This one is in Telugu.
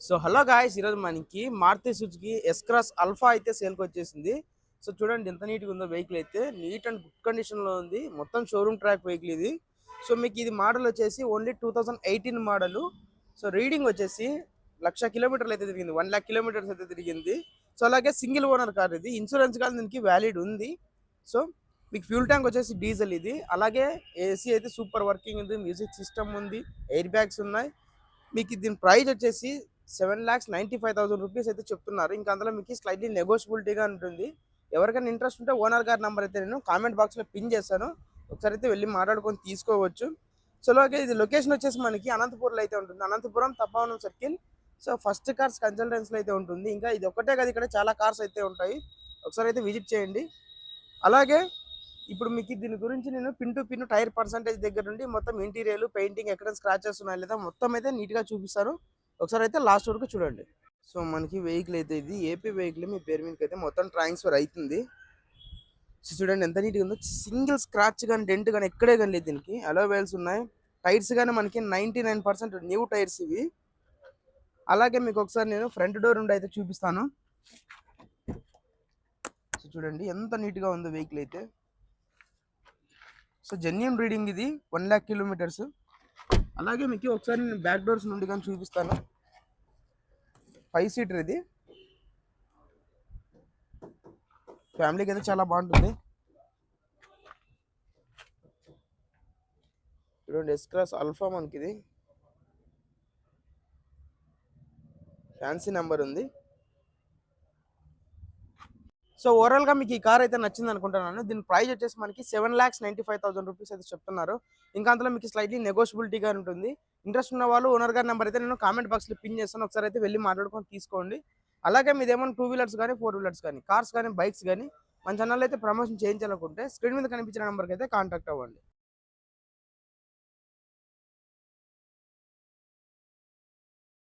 సో హలో గాయ్స్, ఈరోజు మనకి Maruti Suzuki S Cross Alpha అయితే సేల్కి వచ్చేసింది. సో చూడండి ఎంత నీట్గా ఉందో వెహికల్ అయితే. నీట్ అండ్ గుడ్ కండిషన్లో ఉంది. మొత్తం షోరూమ్ ట్రాక్ వెహికల్ ఇది. సో మీకు ఇది మోడల్ వచ్చేసి ఓన్లీ 2018 మోడలు. సో రీడింగ్ వచ్చేసి 1,00,000 కిలోమీటర్లు అయితే తిరిగింది. 1,00,000 కిలోమీటర్స్ అయితే తిరిగింది. సో అలాగే సింగిల్ ఓనర్ కార్ ఇది. ఇన్సూరెన్స్ కానీ దీనికి వ్యాలిడ్ ఉంది. సో మీకు ఫ్యూల్ ట్యాంక్ వచ్చేసి డీజిల్ ఇది. అలాగే ఏసీ అయితే సూపర్ వర్కింగ్ ఉంది. మ్యూజిక్ సిస్టమ్ ఉంది. ఎయిర్ బ్యాగ్స్ ఉన్నాయి. మీకు దీని ప్రైస్ వచ్చేసి 7,95,000 రూపీస్ అయితే చెప్తున్నారు. ఇంకా అందులో మీకు స్లైట్లీ నెగోషియబిలిటీగా ఉంటుంది. ఎవరికైనా ఇంట్రెస్ట్ ఉంటే ఓనర్ గారి నెంబర్ అయితే నేను కామెంట్ బాక్స్లో పిన్ చేస్తాను. ఒకసారి అయితే వెళ్ళి మాట్లాడుకొని తీసుకోవచ్చు. సో అలాగే ఇది లొకేషన్ వచ్చేసి మనకి అనంతపురంలో అయితే ఉంటుంది. అనంతపురం తప్పవనం సర్కిల్. సో ఫస్ట్ కార్స్ కన్సల్టెన్సీలో అయితే ఉంటుంది. ఇంకా ఇది ఒకటే కదా, ఇక్కడ చాలా కార్స్ అయితే ఉంటాయి. ఒకసారి అయితే విజిట్ చేయండి. అలాగే ఇప్పుడు మీకు దీని గురించి నేను pin to pin tyre percentage దగ్గర నుండి మొత్తం ఇంటీరియర్ పెయింటింగ్ ఎక్కడ స్క్రాచెస్ ఉన్నాయి లేదా మొత్తం అయితే నీట్గా చూపిస్తాను. ఒకసారి అయితే లాస్ట్ వరకు చూడండి. సో మనకి వెహికల్ అయితే ఇది ఏపీ వెహికల్ మీ పేరు మీదకి అయితే మొత్తం ట్రాన్స్ఫర్ అవుతుంది. సో చూడండి ఎంత నీట్గా ఉందో. సింగిల్ స్క్రాచ్ కానీ డెంట్ కానీ ఎక్కడే కానీ లేదు. దీనికి అలో వేల్స్ ఉన్నాయి. టైర్స్ కానీ మనకి 99% న్యూ టైర్స్ ఇవి. అలాగే మీకు ఒకసారి నేను ఫ్రంట్ డోర్ నుండి అయితే చూపిస్తాను. సో చూడండి ఎంత నీట్గా ఉందో వెహికల్ అయితే. సో జెన్యూన్ రీడింగ్ ఇది 1,00,000 కిలోమీటర్స్. అలాగే మీకు ఒకసారి నేను బ్యాక్ డోర్స్ నుండి కానీ చూపిస్తాను. 5 సీటర్ ఇది. ఫ్యామిలీకి అయితే చాలా బాగుంటుంది. చూడండి ఎస్ క్రాస్ అల్ఫా మనకి ఇది ఫ్యాన్సీ నెంబర్ ఉంది. సో ఓవరాల్గా మీకు ఈ కార్ అయితే నచ్చింది అనుకుంటున్నాను. దీని ప్రైస్ వచ్చేసి మనకి 7,95,000 రూపీస్ అయితే చెప్తున్నారు. ఇంకా అందులో మీకు స్లైట్లీ నెగోషియబిలిటీగా ఉంటుంది. ఇంట్రెస్ట్ ఉన్న వాళ్ళు ఓనర్ గారి నెంబర్ అయితే నేను కామెంట్ బాక్స్లో పిన్ చేస్తాను. ఒకసారి అయితే వెళ్ళి మాట్లాడుకొని తీసుకోండి. అలాగే మీది ఏమైనా 2 వీలర్స్ కానీ 4 వీలర్స్ కానీ కార్స్ కానీ బైక్స్ కానీ మన ఛానల్ అయితే ప్రమోషన్ చేయించాలనుకుంటే స్క్రీన్ మీద కనిపించిన నెంబర్కి అయితే కాంటాక్ట్ అవ్వండి.